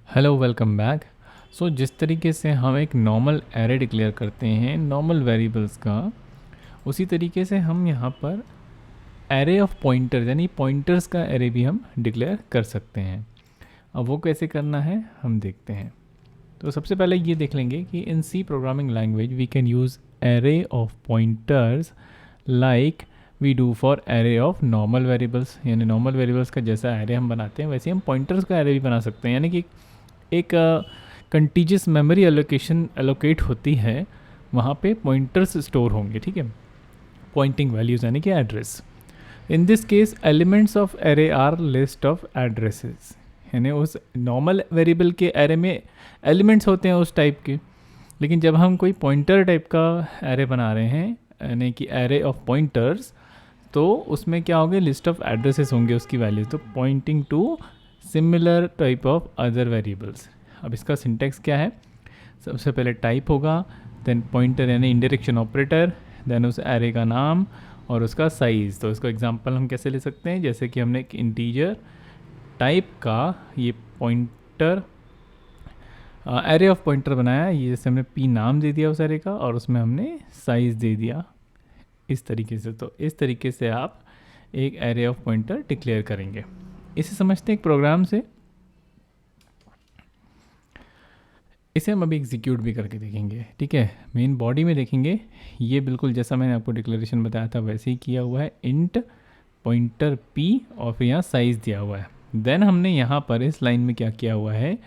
Hello welcome back. सो जिस तरीके से हम एक नॉर्मल एरे डिक्लेयर करते हैं नॉर्मल वेरिएबल्स का, उसी तरीके से हम यहाँ पर एरे ऑफ पॉइंटर्स यानी पॉइंटर्स का एरे भी हम डिक्लेयर कर सकते हैं। अब वो कैसे करना है हम देखते हैं। तो सबसे पहले ये देख लेंगे कि in C programming language we can use array of pointers like we do for array of normal variables. यानी नॉर्मल वेरिएबल्स का जैसा एरे हम बनाते हैं वैसे हम पॉइंटर्स का एरे भी बना सकते हैं। यानी कि एक कंटीजियस मेमोरी एलोकेशन एलोकेट होती है, वहाँ पे पॉइंटर्स स्टोर होंगे, ठीक है, पॉइंटिंग वैल्यूज यानी कि address. In this case elements of array or list of addresses. यानी उस नॉर्मल वेरिएबल के एरे में एलिमेंट्स होते हैं उस टाइप के, लेकिन जब हम कोई पॉइंटर टाइप का एरे बना रहे हैं यानी कि एरे ऑफ पॉइंटर्स, तो उसमें क्या होंगे, लिस्ट ऑफ एड्रेसेस होंगे उसकी वैल्यूज, तो pointing to similar type of other variables. अब इसका सिंटेक्स क्या है, सबसे पहले टाइप होगा, देन पॉइंटर यानी इंडायरेक्शन ऑपरेटर, देन उस एरे का नाम और उसका साइज़। तो इसको एग्जांपल हम कैसे ले सकते हैं, जैसे कि हमने एक इंटीजर टाइप का ये पॉइंटर एरे ऑफ पॉइंटर बनाया, ये जैसे हमने पी नाम दे दिया उस एरे का और उसमें हमने साइज़ दे दिया इस तरीके से। तो इस तरीके से आप एक एरे ऑफ पॉइंटर डिक्लेयर करेंगे। इसे समझते हैं एक प्रोग्राम से, इसे हम अभी एग्जीक्यूट भी करके देखेंगे, ठीक है। मेन बॉडी में देखेंगे, ये बिल्कुल जैसा मैंने आपको डिक्लेरेशन बताया था वैसे ही किया हुआ है, इंट पॉइंटर पी और फिर यहाँ साइज़ दिया हुआ है। देन हमने यहाँ पर इस लाइन में क्या किया हुआ है,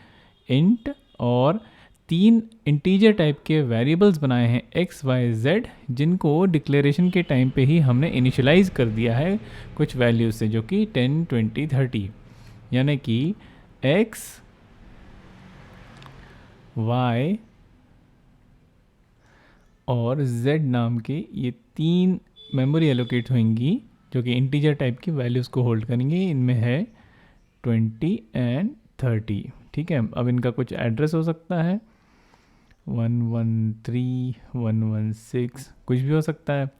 इंट और 3 इंटीजर टाइप के वेरिएबल्स बनाए हैं एक्स वाई जेड, जिनको डिक्लेरेशन के टाइम पे ही हमने इनिशियलाइज कर दिया है कुछ वैल्यूज से, जो कि 10, 20, 30, यानी कि एक्स वाई और जेड नाम के ये 3 मेमोरी एलोकेट होंगी जो कि इंटीजर टाइप की वैल्यूज़ को होल्ड करेंगे। इनमें है 20 एंड 30, ठीक है। अब इनका कुछ एड्रेस हो सकता है 113, 116, कुछ भी हो सकता है।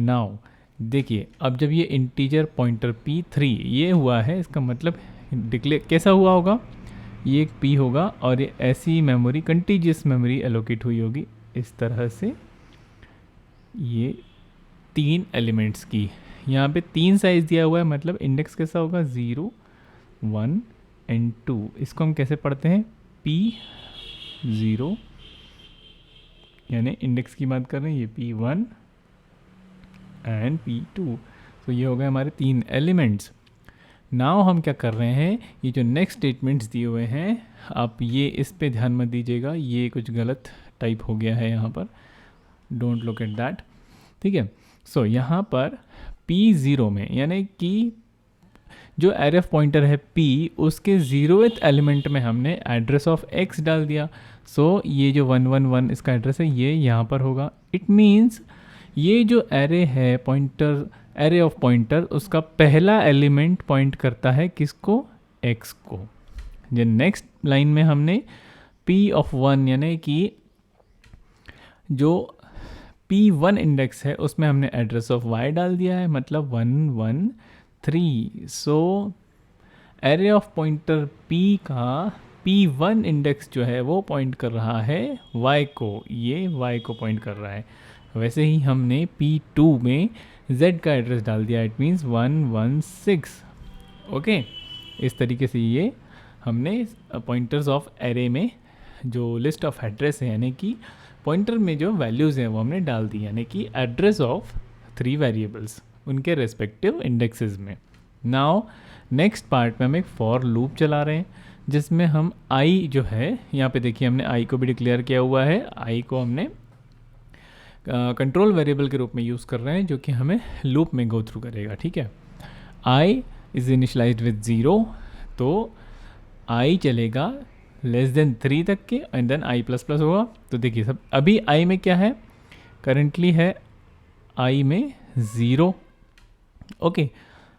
नाउ देखिए, अब जब ये इंटीजर पॉइंटर P3 ये हुआ है, इसका मतलब डिक्लेयर कैसा हुआ होगा, ये एक P होगा और ये ऐसी मेमोरी कंटीजियस मेमोरी एलोकेट हुई होगी इस तरह से, ये 3 एलिमेंट्स की। यहाँ पे 3 साइज़ दिया हुआ है, मतलब इंडेक्स कैसा होगा 0, 1 एंड 2। इसको हम कैसे पढ़ते हैं, P0 यानी इंडेक्स की बात कर रहे हैं, ये P1 एंड P2। तो ये हो गए हमारे 3 एलिमेंट्स। नाउ हम क्या कर रहे हैं, ये जो नेक्स्ट स्टेटमेंट्स दिए हुए हैं, आप ये इस पे ध्यान मत दीजिएगा, ये कुछ गलत टाइप हो गया है यहाँ पर, डोंट लुक एट दैट, ठीक है। सो यहाँ पर P0 में यानी कि जो एरे ऑफ पॉइंटर है P, उसके 0th एलिमेंट में हमने एड्रेस ऑफ X डाल दिया। सो ये जो 111 इसका एड्रेस है ये यहाँ पर होगा। इट मीन्स ये जो एरे है पॉइंटर, एरे ऑफ पॉइंटर, उसका पहला एलिमेंट पॉइंट करता है किसको, X को। जो नेक्स्ट लाइन में हमने P ऑफ 1 यानी कि जो P1 इंडेक्स है उसमें हमने एड्रेस ऑफ Y डाल दिया है, मतलब 113। सो एरे ऑफ पॉइंटर P का P1 इंडेक्स जो है वो पॉइंट कर रहा है Y को, ये Y को पॉइंट कर रहा है। वैसे ही हमने P2 में Z का एड्रेस डाल दिया, इट मीन्स 116, ओके। इस तरीके से ये हमने पॉइंटर्स ऑफ एरे में जो लिस्ट ऑफ एड्रेस है यानी कि पॉइंटर में जो वैल्यूज़ हैं वो हमने डाल दी, यानी कि एड्रेस ऑफ 3 वेरिएबल्स उनके रेस्पेक्टिव इंडेक्सेस में। नाउ नेक्स्ट पार्ट में हम एक फॉर लूप चला रहे हैं जिसमें हम आई जो है, यहाँ पे देखिए हमने आई को भी डिक्लेयर किया हुआ है, आई को हमने कंट्रोल वेरिएबल के रूप में यूज़ कर रहे हैं जो कि हमें लूप में गो थ्रू करेगा, ठीक है। आई इज़ इनिशलाइज्ड विद 0, तो आई चलेगा लेस देन 3 तक के and then i plus plus होगा। तो देखिए सब अभी आई में क्या है, करेंटली है आई में 0, ओके,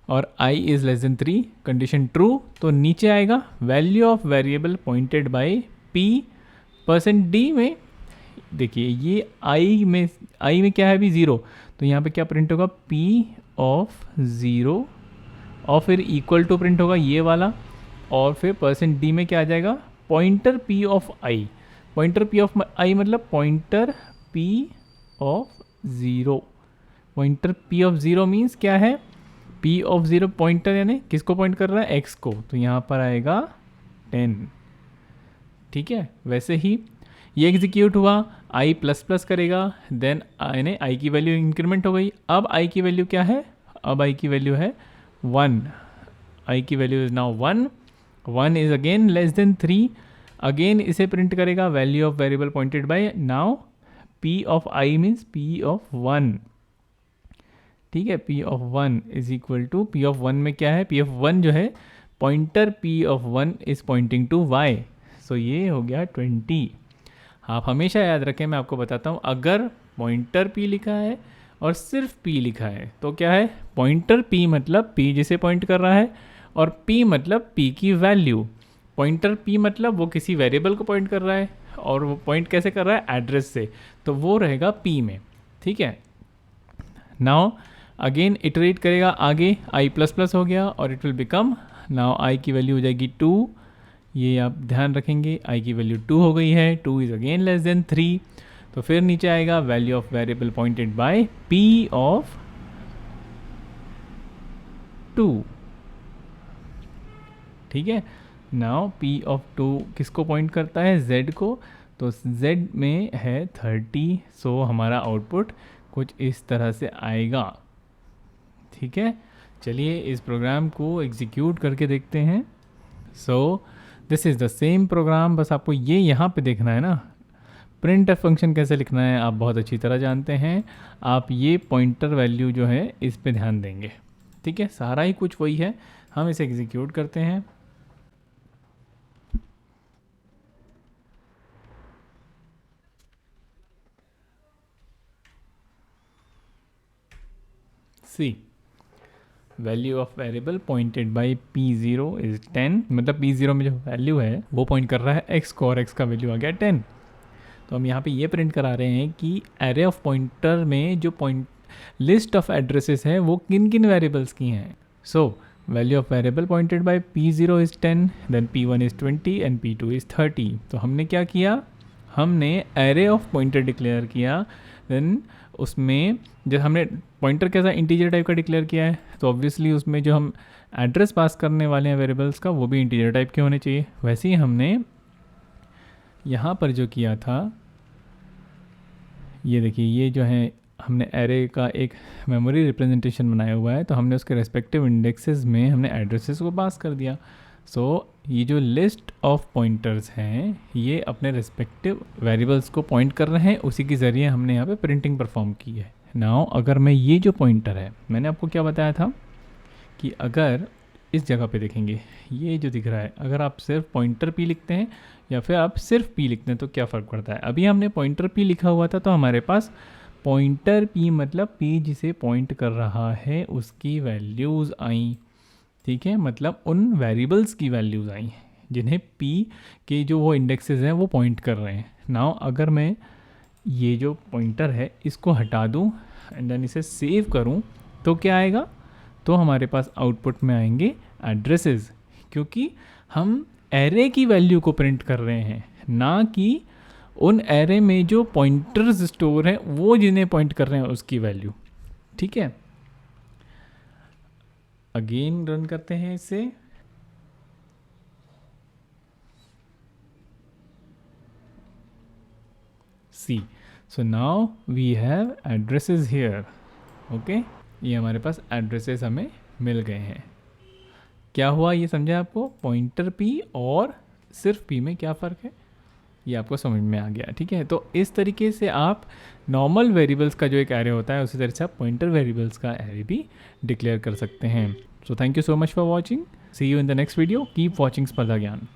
और I is less than 3, condition true, तो नीचे आएगा value of variable pointed by P%D में। देखिए ये आई में क्या है अभी 0, तो यहाँ पे क्या प्रिंट होगा, P ऑफ 0 और फिर इक्वल टू प्रिंट होगा ये वाला, और फिर %D में क्या आ जाएगा, pointer P of I, pointer P of I मतलब pointer P of zero. Pointer P of zero means क्या है, पी ऑफ ज़ीरो पॉइंटर यानी किसको पॉइंट कर रहा है, एक्स को, तो यहाँ पर आएगा 10। ठीक है, वैसे ही ये एग्जीक्यूट हुआ, आई प्लस प्लस करेगा, देन यानी आई की वैल्यू इंक्रीमेंट हो गई। अब आई की वैल्यू क्या है, अब आई की वैल्यू है 1, आई की value is now 1, 1 is again less than 3, again इसे प्रिंट करेगा, value of variable pointed by, now p of i means p of 1। ठीक है, p of 1 is equal to, p of 1 में क्या है, पी ऑफ 1 जो है pointer P of 1 is pointing to y, so ये हो गया 20। आप हमेशा याद रखें, मैं आपको बताता हूँ, अगर पॉइंटर p लिखा है और सिर्फ p लिखा है तो क्या है, पॉइंटर p मतलब p जिसे पॉइंट कर रहा है, और p मतलब p की वैल्यू। पॉइंटर p मतलब वो किसी वेरिएबल को पॉइंट कर रहा है, और वो पॉइंट कैसे कर रहा है, एड्रेस से, तो वो रहेगा p में। ठीक है, नाउ अगेन इटरेट करेगा आगे, i प्लस प्लस हो गया और it will become, now i की वैल्यू हो जाएगी 2, ये आप ध्यान रखेंगे, i की वैल्यू 2 हो गई है, 2 इज अगेन लेस देन 3, तो फिर नीचे आएगा value of variable pointed bye p of 2। ठीक है, नाउ p ऑफ 2 किसको पॉइंट करता है, z को, तो z में है 30, सो हमारा आउटपुट कुछ इस तरह से आएगा। ठीक है, चलिए इस प्रोग्राम को एग्जीक्यूट करके देखते हैं। So this is the same programme, बस आपको ये यहाँ पे देखना है ना, प्रिंट एफ फंक्शन कैसे लिखना है आप बहुत अच्छी तरह जानते हैं, आप ये पॉइंटर वैल्यू जो है इस पे ध्यान देंगे। ठीक है, सारा ही कुछ वही है, हम इसे एग्जीक्यूट करते हैं। See value of variable pointed by p0 is 10, मतलब p0 में जो वैल्यू है वो पॉइंट कर रहा है x को, और x का वैल्यू आ गया 10। तो हम यहाँ पे ये प्रिंट करा रहे हैं कि एरे ऑफ पॉइंटर में जो पॉइंट लिस्ट ऑफ एड्रेसेस है वो किन किन वेरिएबल्स की हैं। So value of variable pointed by p0 is 10, then p1 is 20 and p2 is 30। तो हमने क्या किया, हमने एरे ऑफ पॉइंटर डिक्लेयर किया, देन उसमें जब हमने पॉइंटर कैसा इंटीजर टाइप का डिक्लेयर किया है, तो ऑब्वियसली उसमें जो हम एड्रेस पास करने वाले हैं वेरिएबल्स का वो भी इंटीजर टाइप के होने चाहिए। वैसे ही हमने यहाँ पर जो किया था, ये देखिए, ये जो है हमने एरे का एक मेमोरी रिप्रेजेंटेशन बनाया हुआ है, तो हमने उसके रेस्पेक्टिव इंडेक्सेस में हमने एड्रेसेस को पास कर दिया। सो ये जो लिस्ट ऑफ पॉइंटर्स हैं ये अपने रेस्पेक्टिव वेरिएबल्स को पॉइंट कर रहे हैं, उसी के ज़रिए हमने यहाँ पे प्रिंटिंग परफॉर्म की है। नाउ अगर मैं ये जो पॉइंटर है, मैंने आपको क्या बताया था कि अगर इस जगह पे देखेंगे ये जो दिख रहा है, अगर आप सिर्फ पॉइंटर p लिखते हैं या फिर आप सिर्फ p लिखते हैं तो क्या फ़र्क पड़ता है। अभी हमने पॉइंटर p लिखा हुआ था तो हमारे पास पॉइंटर p मतलब p जिसे पॉइंट कर रहा है उसकी वैल्यूज़ आई। ठीक है, मतलब उन वेरिएबल्स की वैल्यूज़ आई जिन्हें p के जो वो इंडेक्सेस हैं वो पॉइंट कर रहे हैं। नाउ अगर मैं ये जो पॉइंटर है इसको हटा दूँ एंड देन इसे सेव करूँ तो क्या आएगा, तो हमारे पास आउटपुट में आएंगे एड्रेसेस, क्योंकि हम एरे की वैल्यू को प्रिंट कर रहे हैं, ना कि उन एरे में जो पॉइंटर्स स्टोर हैं वो जिन्हें पॉइंट कर रहे हैं उसकी वैल्यू। ठीक है, अगेन रन करते हैं इसे। See so now we have addresses here. Okay, ये हमारे पास एड्रेसेस हमें मिल गए हैं। क्या हुआ ये समझा आपको, पॉइंटर p और सिर्फ p में क्या फ़र्क है ये आपको समझ में आ गया। ठीक है, तो इस तरीके से आप नॉर्मल वेरिएबल्स का जो एक एरे होता है उसी तरह से आप पॉइंटर वेरिएबल्स का एरे भी डिक्लेयर कर सकते हैं। So thank you so much for watching, see you in the next video, keep watching Spardha ज्ञान।